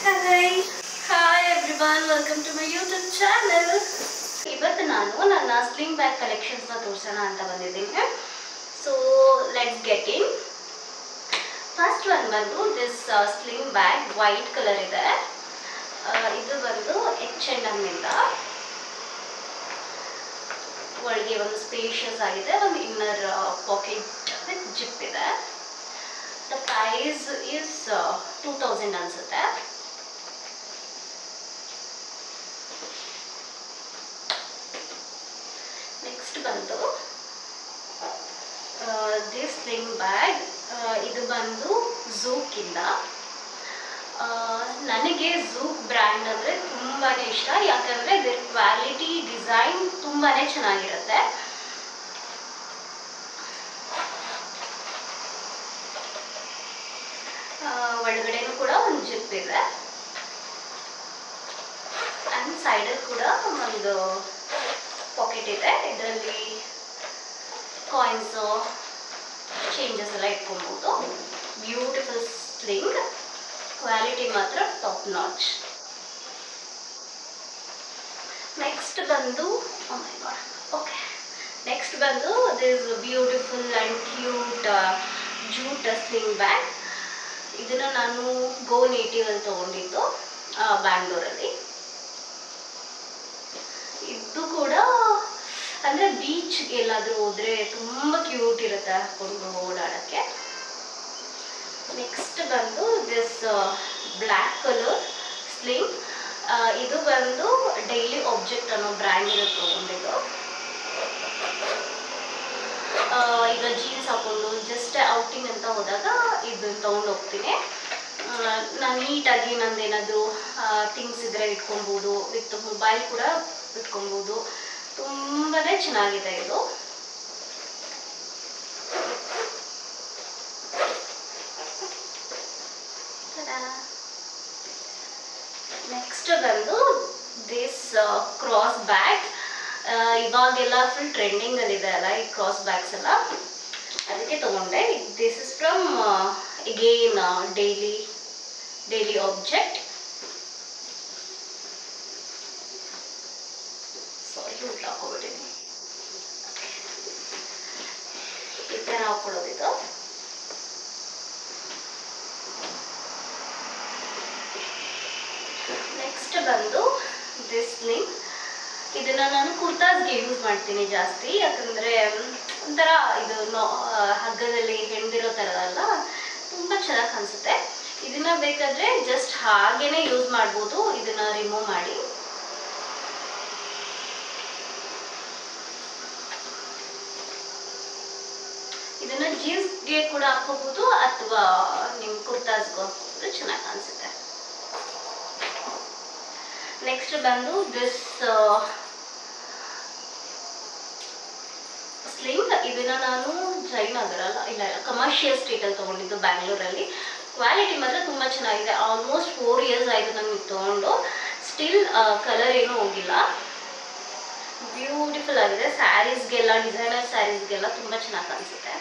Hi, everyone, welcome to my YouTube channel. ಇವತ್ತು ನಾನು ನನ್ನ ಸ್ಲಿಂಗ್ ಬ್ಯಾಗ್ ಕಲೆಕ್ಷನ್ಸ್ ನ ತೋರಿಸೋಣ ಅಂತ ಬಂದಿದ್ದೀನಿ. So let's get in. First one ಬಂದು this sling bag white color ಇದೆ. ಇದು ಬಂದು H&M ಇಂದ ಒಳಗೆ ಒಂದು ಸ್ಪೇಷಿಯಸ್ ಆಗಿದೆ, ಒಂದು ಇನ್ನರ್ ಪಾಕೆಟ್ ವಿತ್ ಜಿಪ್ ಇದೆ. The price is 2000 ಅನ್ಸುತ್ತೆ. ನೆಕ್ಸ್ಟ್ ಬಂದು ದಿಸ್ ಸ್ಲಿಂಗ್ ಬ್ಯಾಗ್, ಇದು ಬಂದು ಝೂಕ್ ಇಂದ. ನನಗೆ ಝೂಕ್ ಬ್ರ್ಯಾಂಡ್ ಅಂದರೆ ತುಂಬಾ ಇಷ್ಟ, ಯಾಕಂದರೆ ಇದರ ಕ್ವಾಲಿಟಿ ಡಿಸೈನ್ ತುಂಬಾ ಚೆನ್ನಾಗಿರುತ್ತೆ. ಒಳಗಡೆನೂ ಕೂಡ ಒಂದು ಜಿಪ್ ಇದೆ ಆ್ಯಂಡ್ ಸೈಡಲ್ಲಿ ಕೂಡ ಒಂದು ಪಾಕೆಟ್ ಇದೆ. ಇದರಲ್ಲಿ ಕಾಯಿನ್ಸು ಚೇಂಜಸ್ ಎಲ್ಲ ಇಟ್ಕೊಬೋದು. ಬ್ಯೂಟಿಫುಲ್ ಸ್ಲಿಂಗ್, ಕ್ವಾಲಿಟಿ ಮಾತ್ರ ಟಾಪ್ ನಾಚ್. ನೆಕ್ಸ್ಟ್ ಬಂದು ಓಕೆ ನೆಕ್ಸ್ಟ್ ಬಂದು this beautiful and cute jute sling bag. ಇದನ್ನು ನಾನು ಗೋ ನೇಟಿವ್ ಅಲ್ಲಿ ತೊಗೊಂಡಿದ್ದು ಬ್ಯಾಂಗ್ಳೂರಲ್ಲಿ. ಇದು ಕೂಡ ಅಂದರೆ ಬೀಚ್ಗೆ ಎಲ್ಲಾದರೂ ಹೋದರೆ ತುಂಬ ಕ್ಯೂಟ್ ಇರುತ್ತೆ ಹಾಕ್ಕೊಂಡು ಓಡಾಡೋಕ್ಕೆ. ನೆಕ್ಸ್ಟ್ ಬಂದು ದಿಸ್ ಬ್ಲ್ಯಾಕ್ ಕಲರ್ ಸ್ಲಿಂಗ್. ಇದು ಬಂದು ಡೈಲಿ ಆಬ್ಜೆಕ್ಟ್ ಅನ್ನೋ ಬ್ರ್ಯಾಂಡ್ ತೊಗೊಂಡಿದ್ದು. ಈಗ ಜೀನ್ಸ್ ಹಾಕೊಂಡು ಜಸ್ಟ್ ಔಟಿಂಗ್ ಅಂತ ಹೋದಾಗ ಇದನ್ನು ತೊಗೊಂಡು ಹೋಗ್ತೀನಿ. ನಾನು ನೀಟಾಗಿ ನಂದೇನಾದರೂ ಥಿಂಗ್ಸ್ ಇದ್ದರೆ ಇಟ್ಕೊಬೋದು, ವಿತ್ ಮೊಬೈಲ್ ಕೂಡ ಇಟ್ಕೊಬೋದು. ತುಂಬಾ ಚೆನ್ನಾಗಿದೆ ಇದು. ನೆಕ್ಸ್ಟ್ ಬಂದು ದಿಸ್ ಕ್ರಾಸ್ ಬ್ಯಾಗ್. ಇವಾಗೆಲ್ಲ ಫುಲ್ ಟ್ರೆಂಡಿಂಗಲ್ಲಿದೆ ಅಲ್ಲ ಈ ಕ್ರಾಸ್ ಬ್ಯಾಗ್ಸ್ ಎಲ್ಲ, ಅದಕ್ಕೆ ತೊಗೊಂಡೆ. This is from again daily object. Sorry, ಉಲ್ಟಾ ಹಾಕೋಬಿಟ್ಟಿದ್ದೀನಿ. ಈ ಥರ ಹಾಕೊಳ್ಳೋದಿದು. ನೆಕ್ಸ್ಟ್ ಬಂದು ದಿಸ್ ಸ್ಲಿಂಗ್. ಇದನ್ನು ನಾನು ಕುರ್ತಾಸ್ಗೆ ಯೂಸ್ ಮಾಡ್ತೀನಿ ಜಾಸ್ತಿ, ಯಾಕಂದರೆ ಒಂಥರ ಇದು ಹಗ್ಗದಲ್ಲಿ ಹೆಣ್ದಿರೋ ಥರ ಅಲ್ಲ, ತುಂಬ ಚೆನ್ನಾಗಿ ಕಾಣಿಸುತ್ತೆ. ಇದನ್ನು ಬೇಕಾದರೆ ಜಸ್ಟ್ ಹಾಗೇ ಯೂಸ್ ಮಾಡ್ಬೋದು, ಇದನ್ನು ರಿಮೂವ್ ಮಾಡಿ. ಇದನ್ನು ಜೀನ್ಸ್ಗೆ ಕೂಡ ಹಾಕೋಬೋದು ಅಥವಾ ನಿಮ್ಮ ಕುರ್ತಾಸ್ಗೂ ಹಾಕೋಬೋದು, ಚೆನ್ನಾಗಿ ಕಾಣಿಸುತ್ತೆ. ನೆಕ್ಸ್ಟ್ ಬಂದು ದಿಸ್ ಸ್ಲಿಂಗ್. ಇದನ್ನು ನಾನು ಜಯನಗರ ಇಲ್ಲ ಕಮರ್ಷಿಯಲ್ ಸ್ಟ್ರೀಟಲ್ಲಿ ತೊಗೊಂಡಿದ್ದು ಬ್ಯಾಂಗ್ಳೂರಲ್ಲಿ. ಕ್ವಾಲಿಟಿ ಮಾತ್ರ ತುಂಬ ಚೆನ್ನಾಗಿದೆ. ಆಲ್ಮೋಸ್ಟ್ 4 years ಆಯಿತು ನನಗೆ ತೊಗೊಂಡು, ಸ್ಟಿಲ್ ಕಲರ್ ಏನೂ ಹೋಗಿಲ್ಲ. ಬ್ಯೂಟಿಫುಲ್ ಆಗಿದೆ. ಸ್ಯಾರೀಸ್ಗೆಲ್ಲ, ಡಿಸೈನರ್ ಸ್ಯಾರೀಸ್ಗೆಲ್ಲ ತುಂಬ ಚೆನ್ನಾಗಿ ಕಾಣಿಸುತ್ತೆ.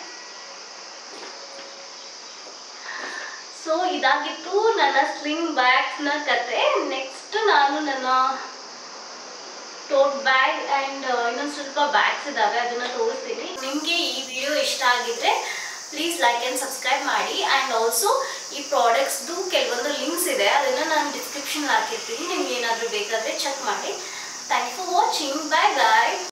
ಸೊ ಇದಾಗಿತ್ತು ನನ್ನ ಸ್ಲಿಂಗ್ ಬ್ಯಾಗ್ಸ್ನ ಕತೆ. ನೆಕ್ಸ್ಟ್ ನಾನು ನನ್ನ ಟೋಟ್ ಬ್ಯಾಗ್ ಆ್ಯಂಡ್ ಇನ್ನೊಂದು ಸ್ವಲ್ಪ ಬ್ಯಾಗ್ಸ್ ಇದ್ದಾವೆ, ಅದನ್ನು ತೋರಿಸ್ತೀನಿ. ನಿಮಗೆ ಈ ವಿಡಿಯೋ ಇಷ್ಟ ಆಗಿದ್ರೆ ಪ್ಲೀಸ್ ಲೈಕ್ ಆ್ಯಂಡ್ ಸಬ್ಸ್ಕ್ರೈಬ್ ಮಾಡಿ. ಆ್ಯಂಡ್ ಆಲ್ಸೋ ಈ ಪ್ರಾಡಕ್ಟ್ಸ್ದು ಕೆಲವೊಂದು ಲಿಂಕ್ಸ್ ಇದೆ, ಅದನ್ನು ನಾನು ಡಿಸ್ಕ್ರಿಪ್ಷನ್ ಹಾಕಿರ್ತೀನಿ. ನಿಮ್ಗೆ ಏನಾದರೂ ಬೇಕಾದರೆ ಚೆಕ್ ಮಾಡಿ. Thanks for watching. Bye bye.